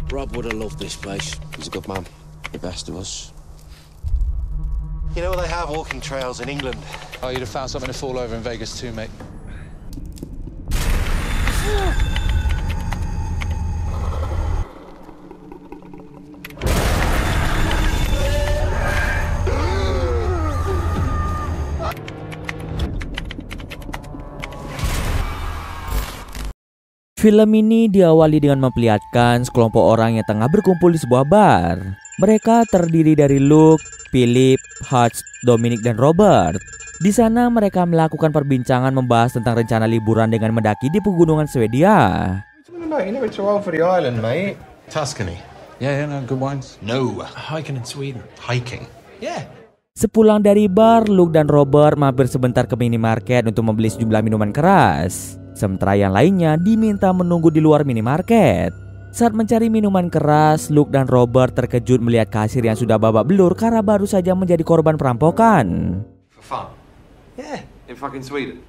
Rob would have loved this place. He's a good man. The best of us. You know they have walking trails in England. Oh, you'd have found something to fall over in Vegas too, mate. Film ini diawali dengan memperlihatkan sekelompok orang yang tengah berkumpul di sebuah bar. Mereka terdiri dari Luke, Philip, Hutch, Dominic, dan Robert. Di sana mereka melakukan perbincangan membahas tentang rencana liburan dengan mendaki di pegunungan Swedia. Mate, you know it's too old for the island, mate. Tuscany. Yeah, no, good wines. No, hiking in Sweden. Hiking. Yeah. Sepulang dari bar, Luke dan Robert mampir sebentar ke minimarket untuk membeli sejumlah minuman keras. Sementara yang lainnya diminta menunggu di luar minimarket. Saat mencari minuman keras, Luke dan Robert terkejut melihat kasir yang sudah babak belur karena baru saja menjadi korban perampokan. For fun. Yeah, in fucking Sweden.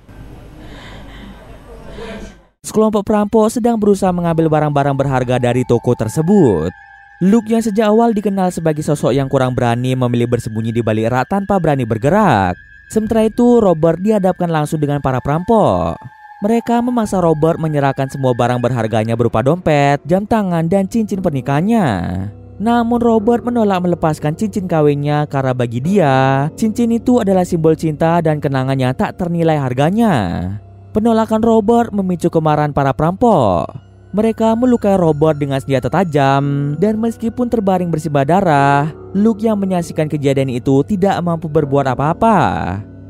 Sekelompok perampok sedang berusaha mengambil barang-barang berharga dari toko tersebut. Luke yang sejak awal dikenal sebagai sosok yang kurang berani memilih bersembunyi di balik rak tanpa berani bergerak. Sementara itu, Robert dihadapkan langsung dengan para perampok. Mereka memaksa Robert menyerahkan semua barang berharganya berupa dompet, jam tangan, dan cincin pernikahannya. Namun Robert menolak melepaskan cincin kawinnya karena bagi dia, cincin itu adalah simbol cinta dan kenangan yang tak ternilai harganya. Penolakan Robert memicu kemarahan para perampok. Mereka melukai Robert dengan senjata tajam, dan meskipun terbaring bersimbah darah, Luke yang menyaksikan kejadian itu tidak mampu berbuat apa-apa.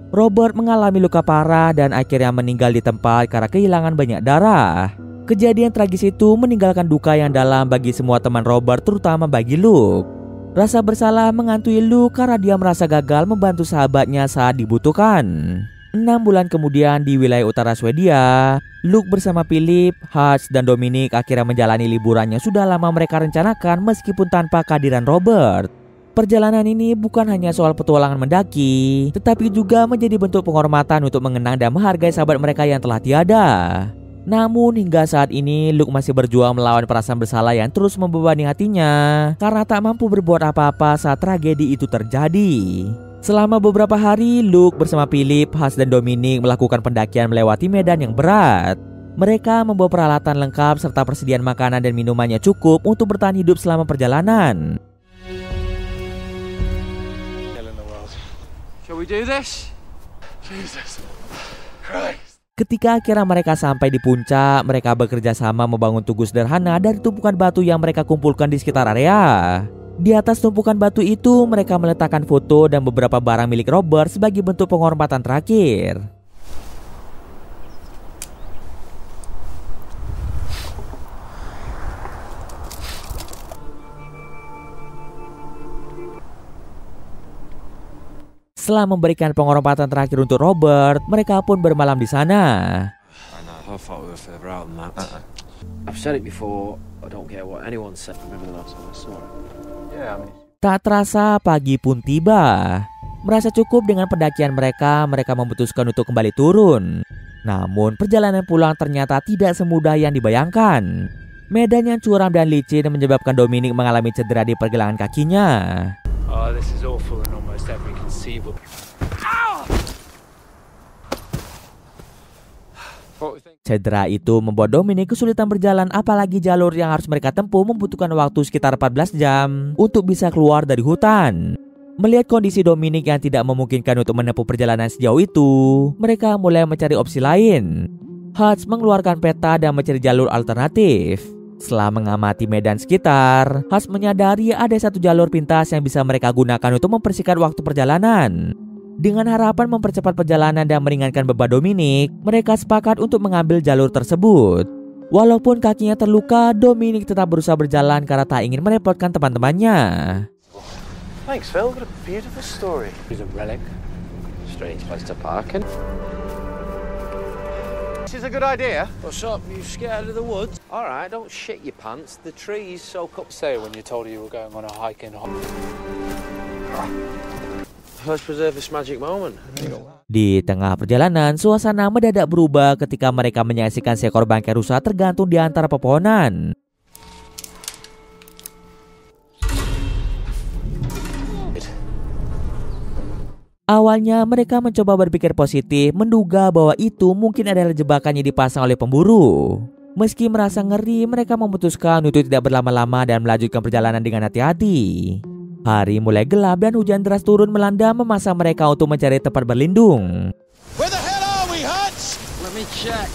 Robert mengalami luka parah dan akhirnya meninggal di tempat karena kehilangan banyak darah. Kejadian tragis itu meninggalkan duka yang dalam bagi semua teman Robert, terutama bagi Luke. Rasa bersalah menghantui Luke karena dia merasa gagal membantu sahabatnya saat dibutuhkan. 6 bulan kemudian di wilayah utara Swedia, Luke bersama Philip, Hutch, dan Dominic akhirnya menjalani liburannya sudah lama mereka rencanakan meskipun tanpa kehadiran Robert. Perjalanan ini bukan hanya soal petualangan mendaki, tetapi juga menjadi bentuk penghormatan untuk mengenang dan menghargai sahabat mereka yang telah tiada. Namun hingga saat ini Luke masih berjuang melawan perasaan bersalah yang terus membebani hatinya karena tak mampu berbuat apa-apa saat tragedi itu terjadi. Selama beberapa hari, Luke bersama Philip, Hutch, dan Dominic melakukan pendakian melewati medan yang berat. Mereka membawa peralatan lengkap serta persediaan makanan dan minumannya cukup untuk bertahan hidup selama perjalanan. Shall we do this? Jesus Christ. Ketika akhirnya mereka sampai di puncak, mereka bekerja sama membangun tugu sederhana dari tumpukan batu yang mereka kumpulkan di sekitar area. Di atas tumpukan batu itu, mereka meletakkan foto dan beberapa barang milik Robert sebagai bentuk penghormatan terakhir. Setelah memberikan penghormatan terakhir untuk Robert, mereka pun bermalam di sana. I thought we were further out than that. I've said it before. I don't care what anyone said. Remember the last time I saw it? Yeah, I mean... Tak terasa pagi pun tiba. Merasa cukup dengan pendakian mereka, mereka memutuskan untuk kembali turun. Namun perjalanan pulang ternyata tidak semudah yang dibayangkan. Medan yang curam dan licin menyebabkan Dominic mengalami cedera di pergelangan kakinya. Oh, this is awful in almost every conceivable. Cedera itu membuat Dominic kesulitan berjalan, apalagi jalur yang harus mereka tempuh membutuhkan waktu sekitar 14 jam untuk bisa keluar dari hutan. Melihat kondisi Dominic yang tidak memungkinkan untuk menempuh perjalanan sejauh itu, mereka mulai mencari opsi lain. Hutch mengeluarkan peta dan mencari jalur alternatif. Setelah mengamati medan sekitar, Hutch menyadari ada satu jalur pintas yang bisa mereka gunakan untuk mempersingkat waktu perjalanan. Dengan harapan mempercepat perjalanan dan meringankan beban Dominic, mereka sepakat untuk mengambil jalur tersebut. Walaupun kakinya terluka, Dominic tetap berusaha berjalan karena tak ingin merepotkan teman-temannya. Thanks, Phil. What a beautiful story. It's a relic. Strange place to park in. This is a good idea. What's up? You scared of the woods? All right, don't shit your pants. The trees soak up. Say when you told her you were going on a hike in Let's preserve this magic moment. Di tengah perjalanan, suasana mendadak berubah ketika mereka menyaksikan seekor bangkai rusa tergantung di antara pepohonan. Awalnya mereka mencoba berpikir positif, menduga bahwa itu mungkin adalah jebakan yang dipasang oleh pemburu. Meski merasa ngeri, mereka memutuskan untuk tidak berlama-lama dan melanjutkan perjalanan dengan hati-hati. Hari mulai gelap dan hujan deras turun melanda, memaksa mereka untuk mencari tempat berlindung. Where the hell are we, Hutch? Let me check.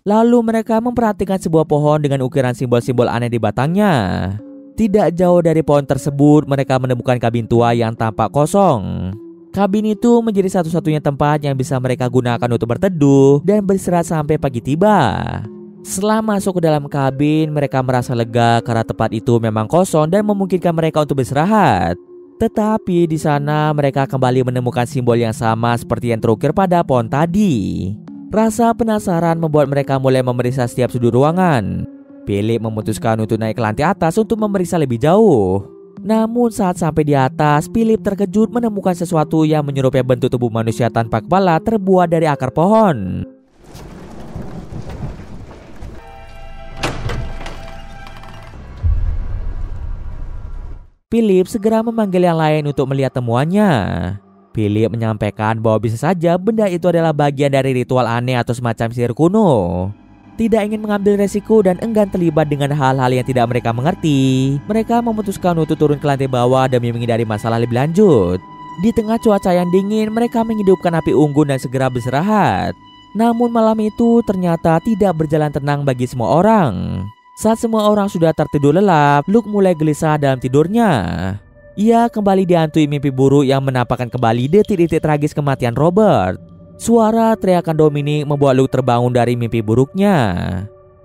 Lalu mereka memperhatikan sebuah pohon dengan ukiran simbol-simbol aneh di batangnya. Tidak jauh dari pohon tersebut, mereka menemukan kabin tua yang tampak kosong. Kabin itu menjadi satu-satunya tempat yang bisa mereka gunakan untuk berteduh dan beristirahat sampai pagi tiba. Setelah masuk ke dalam kabin, mereka merasa lega karena tempat itu memang kosong dan memungkinkan mereka untuk beristirahat. Tetapi di sana mereka kembali menemukan simbol yang sama seperti yang terukir pada pohon tadi. Rasa penasaran membuat mereka mulai memeriksa setiap sudut ruangan. Philip memutuskan untuk naik ke lantai atas untuk memeriksa lebih jauh. Namun saat sampai di atas, Philip terkejut menemukan sesuatu yang menyerupai bentuk tubuh manusia tanpa kepala terbuat dari akar pohon. Philip segera memanggil yang lain untuk melihat temuannya. Philip menyampaikan bahwa bisa saja benda itu adalah bagian dari ritual aneh atau semacam sihir kuno. Tidak ingin mengambil resiko dan enggan terlibat dengan hal-hal yang tidak mereka mengerti, mereka memutuskan untuk turun ke lantai bawah demi menghindari masalah lebih lanjut. Di tengah cuaca yang dingin, mereka menghidupkan api unggun dan segera beristirahat. Namun malam itu ternyata tidak berjalan tenang bagi semua orang. Saat semua orang sudah tertidur lelap, Luke mulai gelisah dalam tidurnya. Ia kembali dihantui mimpi buruk yang menampakkan kembali detik-detik tragis kematian Robert. Suara teriakan Dominic membuat Luke terbangun dari mimpi buruknya.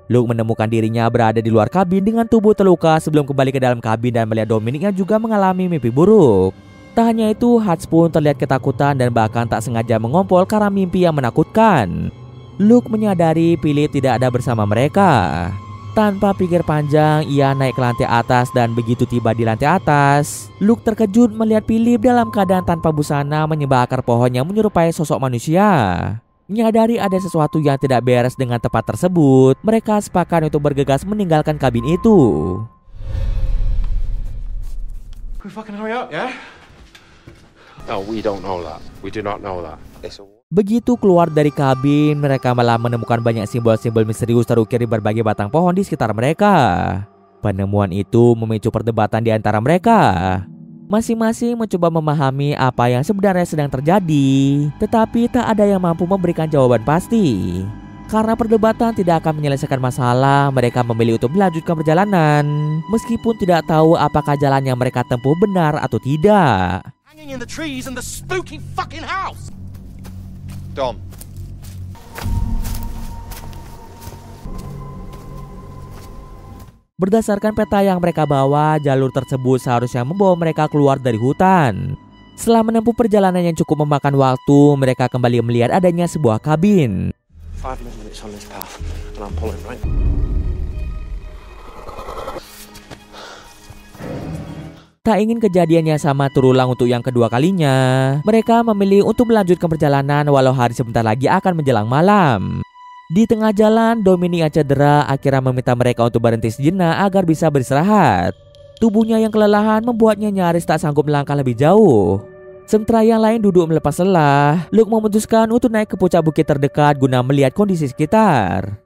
Luke menemukan dirinya berada di luar kabin dengan tubuh terluka sebelum kembali ke dalam kabin dan melihat Dominic yang juga mengalami mimpi buruk. Tak hanya itu, Hutch pun terlihat ketakutan dan bahkan tak sengaja mengompol karena mimpi yang menakutkan. Luke menyadari Philip tidak ada bersama mereka. Tanpa pikir panjang, ia naik ke lantai atas dan begitu tiba di lantai atas, Luke terkejut melihat Philip dalam keadaan tanpa busana menyembah akar pohon yang menyerupai sosok manusia. Menyadari ada sesuatu yang tidak beres dengan tempat tersebut, mereka sepakat untuk bergegas meninggalkan kabin itu. Can we fucking hurry up, yeah? No, we don't know that. We do not know that. Begitu keluar dari kabin, mereka malah menemukan banyak simbol-simbol misterius terukir di berbagai batang pohon di sekitar mereka. Penemuan itu memicu perdebatan di antara mereka. Masing-masing mencoba memahami apa yang sebenarnya sedang terjadi, tetapi tak ada yang mampu memberikan jawaban pasti. Karena perdebatan tidak akan menyelesaikan masalah, mereka memilih untuk melanjutkan perjalanan, meskipun tidak tahu apakah jalan yang mereka tempuh benar atau tidak. Hanging in the trees in the spooky fucking house! Dom. Berdasarkan peta yang mereka bawa, jalur tersebut seharusnya membawa mereka keluar dari hutan. Setelah menempuh perjalanan yang cukup memakan waktu, mereka kembali melihat adanya sebuah kabin. 5 minutes on this path, and I'm pulling right. Tak ingin kejadian yang sama terulang untuk yang kedua kalinya, mereka memilih untuk melanjutkan perjalanan walau hari sebentar lagi akan menjelang malam. Di tengah jalan, Dominic yang cedera akhirnya meminta mereka untuk berhenti sejenak agar bisa beristirahat. Tubuhnya yang kelelahan membuatnya nyaris tak sanggup melangkah lebih jauh. Sementara yang lain duduk melepas lelah, Luke memutuskan untuk naik ke puncak bukit terdekat guna melihat kondisi sekitar.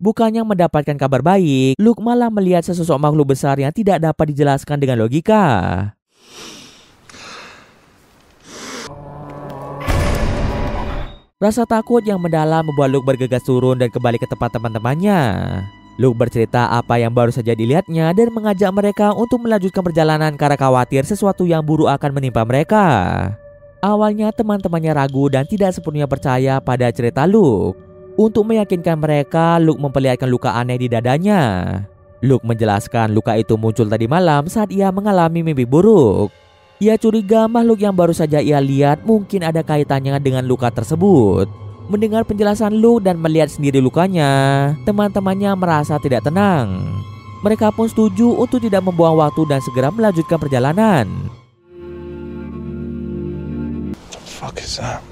Bukannya mendapatkan kabar baik, Luke malah melihat sesosok makhluk besar yang tidak dapat dijelaskan dengan logika. Rasa takut yang mendalam membuat Luke bergegas turun dan kembali ke tempat teman-temannya. Luke bercerita apa yang baru saja dilihatnya dan mengajak mereka untuk melanjutkan perjalanan karena khawatir sesuatu yang buruk akan menimpa mereka. Awalnya teman-temannya ragu dan tidak sepenuhnya percaya pada cerita Luke. Untuk meyakinkan mereka, Luke memperlihatkan luka aneh di dadanya. Luke menjelaskan luka itu muncul tadi malam saat ia mengalami mimpi buruk. Ia curiga makhluk yang baru saja ia lihat mungkin ada kaitannya dengan luka tersebut. Mendengar penjelasan Luke dan melihat sendiri lukanya, teman-temannya merasa tidak tenang. Mereka pun setuju untuk tidak membuang waktu dan segera melanjutkan perjalanan. What the fuck is that?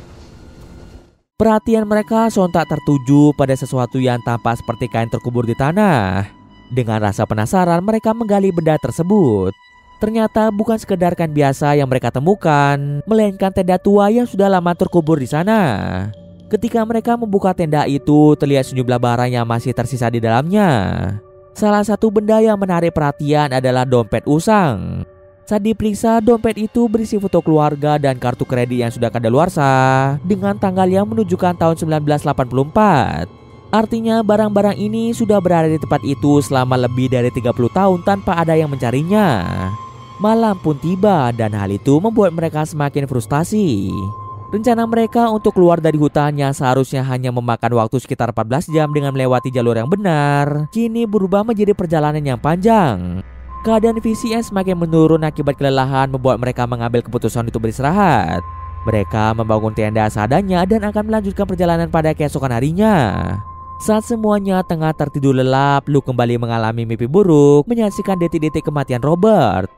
Perhatian mereka sontak tertuju pada sesuatu yang tampak seperti kain terkubur di tanah. Dengan rasa penasaran mereka menggali benda tersebut. Ternyata bukan sekedar kain biasa yang mereka temukan, melainkan tenda tua yang sudah lama terkubur di sana. Ketika mereka membuka tenda itu, terlihat sejumlah barang yang masih tersisa di dalamnya. Salah satu benda yang menarik perhatian adalah dompet usang. Saat diperiksa, dompet itu berisi foto keluarga dan kartu kredit yang sudah kadaluarsa dengan tanggal yang menunjukkan tahun 1984. Artinya barang-barang ini sudah berada di tempat itu selama lebih dari 30 tahun tanpa ada yang mencarinya. Malam pun tiba dan hal itu membuat mereka semakin frustasi. Rencana mereka untuk keluar dari hutan yang seharusnya hanya memakan waktu sekitar 14 jam dengan melewati jalur yang benar, kini berubah menjadi perjalanan yang panjang. Keadaan fisik yang semakin menurun akibat kelelahan membuat mereka mengambil keputusan untuk beristirahat. Mereka membangun tenda seadanya dan akan melanjutkan perjalanan pada keesokan harinya. Saat semuanya tengah tertidur lelap, Luke kembali mengalami mimpi buruk menyaksikan detik-detik kematian Robert.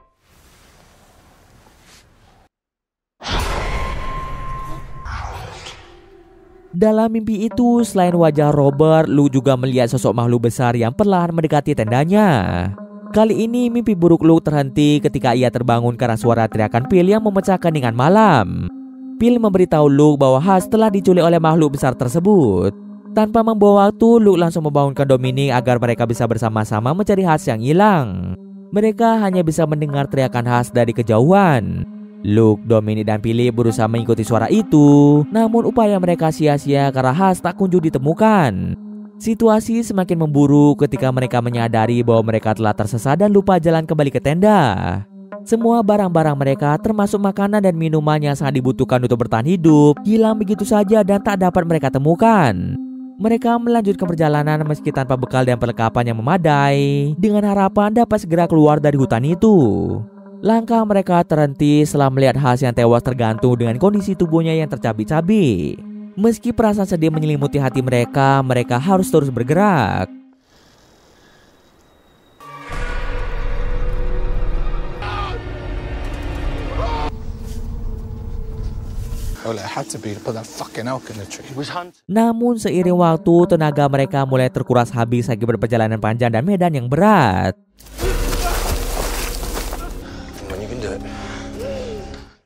Dalam mimpi itu, selain wajah Robert, Luke juga melihat sosok makhluk besar yang perlahan mendekati tendanya. Kali ini mimpi buruk Luke terhenti ketika ia terbangun karena suara teriakan Phil yang memecah keheningan malam. Phil memberitahu Luke bahwa Hush telah diculik oleh makhluk besar tersebut. Tanpa membawa waktu, Luke langsung membangunkan Dominic agar mereka bisa bersama-sama mencari Hush yang hilang. Mereka hanya bisa mendengar teriakan Hush dari kejauhan. Luke, Dominic, dan Philip berusaha mengikuti suara itu, namun upaya mereka sia-sia karena Hush tak kunjung ditemukan. Situasi semakin memburuk ketika mereka menyadari bahwa mereka telah tersesat dan lupa jalan kembali ke tenda. Semua barang-barang mereka termasuk makanan dan minuman yang sangat dibutuhkan untuk bertahan hidup hilang begitu saja dan tak dapat mereka temukan. Mereka melanjutkan perjalanan meski tanpa bekal dan perlengkapan yang memadai, dengan harapan dapat segera keluar dari hutan itu. Langkah mereka terhenti setelah melihat Hush yang tewas tergantung dengan kondisi tubuhnya yang tercabik-cabik. Meski perasaan sedih menyelimuti hati mereka, mereka harus terus bergerak. Namun seiring waktu, tenaga mereka mulai terkuras habis akibat perjalanan panjang dan medan yang berat.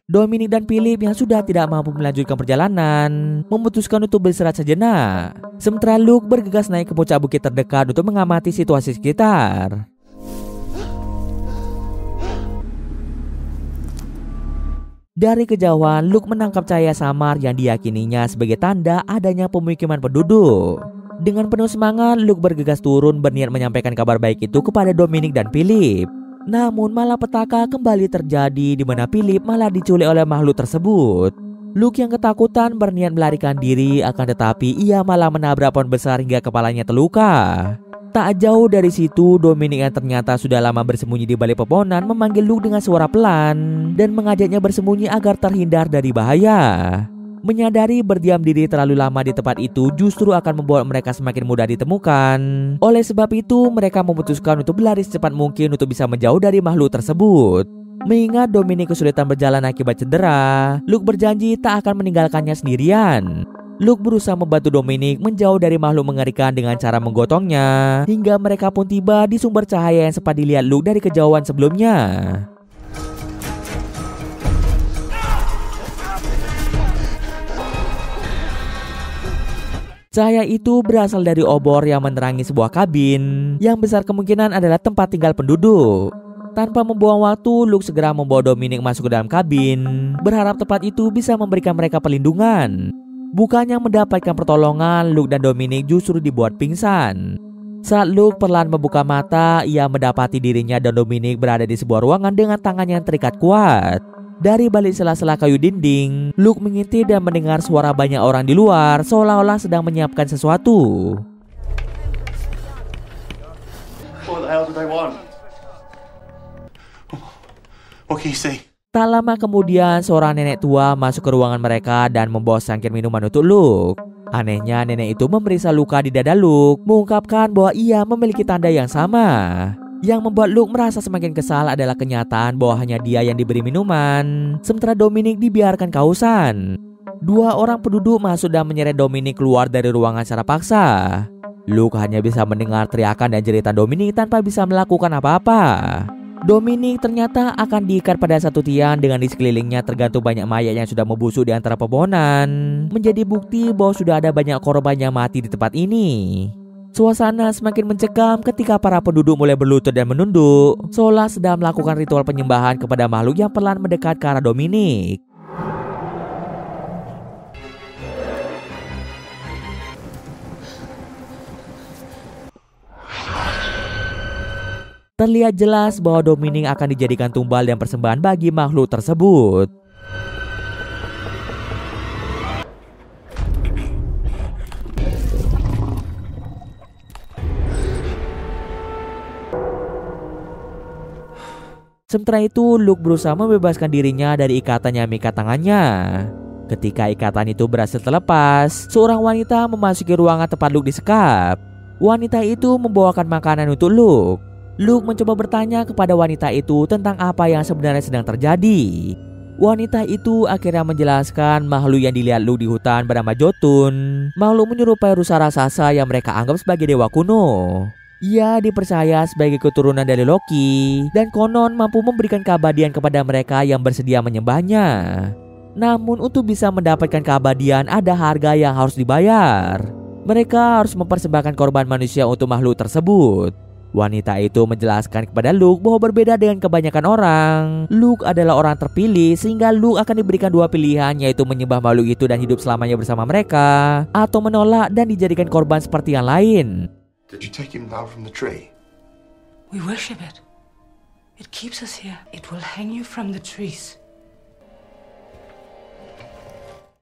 Dominic dan Philip yang sudah tidak mampu melanjutkan perjalanan memutuskan untuk beristirahat sejenak. Sementara Luke bergegas naik ke puncak bukit terdekat untuk mengamati situasi sekitar. Dari kejauhan, Luke menangkap cahaya samar yang diyakininya sebagai tanda adanya pemukiman penduduk. Dengan penuh semangat, Luke bergegas turun berniat menyampaikan kabar baik itu kepada Dominic dan Philip. Namun malapetaka kembali terjadi di mana Philip malah diculik oleh makhluk tersebut. Luke yang ketakutan berniat melarikan diri, akan tetapi ia malah menabrak pohon besar hingga kepalanya terluka. Tak jauh dari situ, Dominic yang ternyata sudah lama bersembunyi di balik pepohonan memanggil Luke dengan suara pelan dan mengajaknya bersembunyi agar terhindar dari bahaya. Menyadari berdiam diri terlalu lama di tempat itu justru akan membuat mereka semakin mudah ditemukan. Oleh sebab itu, mereka memutuskan untuk berlari secepat mungkin untuk bisa menjauh dari makhluk tersebut. Mengingat Dominic kesulitan berjalan akibat cedera, Luke berjanji tak akan meninggalkannya sendirian. Luke berusaha membantu Dominic menjauh dari makhluk mengerikan dengan cara menggotongnya, hingga mereka pun tiba di sumber cahaya yang sempat dilihat Luke dari kejauhan sebelumnya. Cahaya itu berasal dari obor yang menerangi sebuah kabin yang besar kemungkinan adalah tempat tinggal penduduk. Tanpa membuang waktu, Luke segera membawa Dominic masuk ke dalam kabin, berharap tempat itu bisa memberikan mereka perlindungan. Bukannya mendapatkan pertolongan, Luke dan Dominic justru dibuat pingsan. Saat Luke perlahan membuka mata, ia mendapati dirinya dan Dominic berada di sebuah ruangan dengan tangannya yang terikat kuat. Dari balik sela-sela kayu dinding, Luke mengintip dan mendengar suara banyak orang di luar seolah-olah sedang menyiapkan sesuatu. What the hell do they want? What can you see? Tak lama kemudian, seorang nenek tua masuk ke ruangan mereka dan membawa secangkir minuman untuk Luke. Anehnya, nenek itu memeriksa luka di dada Luke, mengungkapkan bahwa ia memiliki tanda yang sama. Yang membuat Luke merasa semakin kesal adalah kenyataan bahwa hanya dia yang diberi minuman, sementara Dominic dibiarkan kehausan. Dua orang penduduk masuk dan menyeret Dominic keluar dari ruangan secara paksa. Luke hanya bisa mendengar teriakan dan jeritan Dominic tanpa bisa melakukan apa-apa. Dominic ternyata akan diikat pada satu tiang dengan di sekelilingnya tergantung banyak mayat yang sudah membusuk di antara pepohonan, menjadi bukti bahwa sudah ada banyak korban yang mati di tempat ini. Suasana semakin mencekam ketika para penduduk mulai berlutut dan menunduk, seolah sedang melakukan ritual penyembahan kepada makhluk yang perlahan mendekat ke arah Dominic. Terlihat jelas bahwa Dominic akan dijadikan tumbal dan persembahan bagi makhluk tersebut. Sementara itu, Luke berusaha membebaskan dirinya dari ikatan yang mengikat tangannya. Ketika ikatan itu berhasil terlepas, seorang wanita memasuki ruangan tempat Luke disekap. Wanita itu membawakan makanan untuk Luke. Luke mencoba bertanya kepada wanita itu tentang apa yang sebenarnya sedang terjadi. Wanita itu akhirnya menjelaskan makhluk yang dilihat Luke di hutan bernama Jotun, makhluk menyerupai rusa raksasa yang mereka anggap sebagai dewa kuno. Ia dipercaya sebagai keturunan dari Loki dan konon mampu memberikan keabadian kepada mereka yang bersedia menyembahnya. Namun untuk bisa mendapatkan keabadian ada harga yang harus dibayar. Mereka harus mempersembahkan korban manusia untuk makhluk tersebut. Wanita itu menjelaskan kepada Luke bahwa berbeda dengan kebanyakan orang, Luke adalah orang terpilih sehingga Luke akan diberikan dua pilihan, yaitu menyembah makhluk itu dan hidup selamanya bersama mereka, atau menolak dan dijadikan korban seperti yang lain. Did you take him down from the tree? We worship it. It keeps us here. It will hang you from the trees.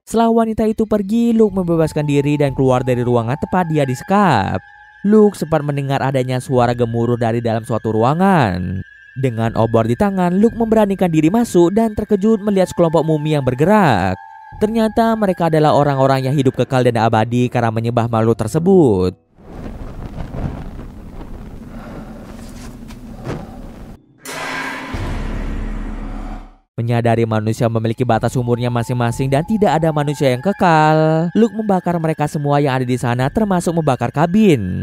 Setelah wanita itu pergi, Luke membebaskan diri dan keluar dari ruangan tempat dia disekap. Luke sempat mendengar adanya suara gemuruh dari dalam suatu ruangan. Dengan obor di tangan, Luke memberanikan diri masuk dan terkejut melihat sekelompok mumi yang bergerak. Ternyata mereka adalah orang-orang yang hidup kekal dan abadi karena menyembah makhluk tersebut. Menyadari manusia memiliki batas umurnya masing-masing dan tidak ada manusia yang kekal, Luke membakar mereka semua yang ada di sana, termasuk membakar kabin.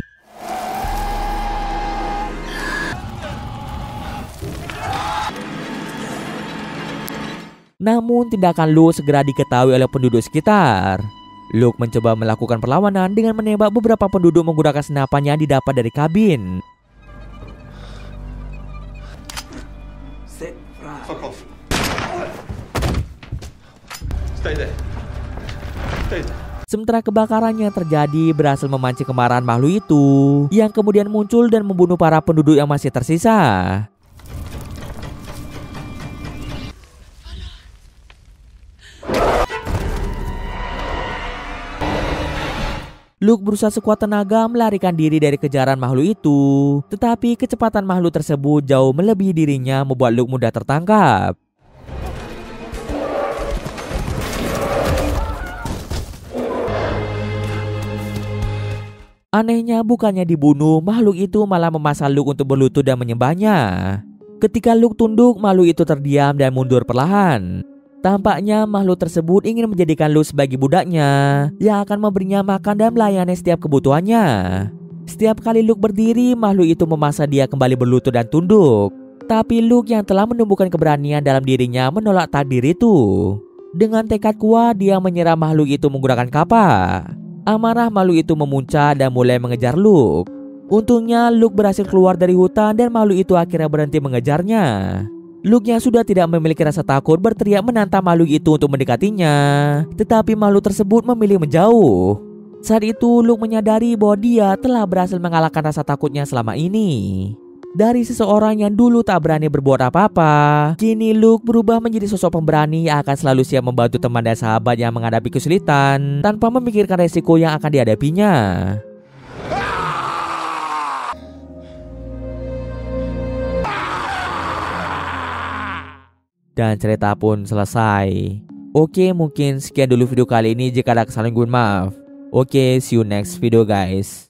Namun tindakan Luke segera diketahui oleh penduduk sekitar. Luke mencoba melakukan perlawanan dengan menembak beberapa penduduk menggunakan senapan yang didapat dari kabin. Fuck off. Stay there. Stay there. Sementara kebakaran yang terjadi berhasil memancing kemarahan makhluk itu, yang kemudian muncul dan membunuh para penduduk yang masih tersisa. Luke berusaha sekuat tenaga melarikan diri dari kejaran makhluk itu, tetapi kecepatan makhluk tersebut jauh melebihi dirinya, membuat Luke mudah tertangkap. Anehnya, bukannya dibunuh, makhluk itu malah memaksa Luke untuk berlutut dan menyembahnya. Ketika Luke tunduk, makhluk itu terdiam dan mundur perlahan. Tampaknya makhluk tersebut ingin menjadikan Luke sebagai budaknya yang akan memberinya makan dan melayani setiap kebutuhannya. Setiap kali Luke berdiri, makhluk itu memaksa dia kembali berlutut dan tunduk. Tapi Luke yang telah menumbuhkan keberanian dalam dirinya menolak takdir itu. Dengan tekad kuat, dia menyerang makhluk itu menggunakan kapak. Amarah makhluk itu memuncak dan mulai mengejar Luke. Untungnya Luke berhasil keluar dari hutan dan makhluk itu akhirnya berhenti mengejarnya. Luke yang sudah tidak memiliki rasa takut berteriak menantang makhluk itu untuk mendekatinya, tetapi makhluk tersebut memilih menjauh. Saat itu Luke menyadari bahwa dia telah berhasil mengalahkan rasa takutnya selama ini. Dari seseorang yang dulu tak berani berbuat apa-apa, kini Luke berubah menjadi sosok pemberani yang akan selalu siap membantu teman dan sahabat yang menghadapi kesulitan tanpa memikirkan resiko yang akan dihadapinya. Dan cerita pun selesai. Oke, mungkin sekian dulu video kali ini. Jika ada kesalahan, gue maaf. Oke, see you next video guys.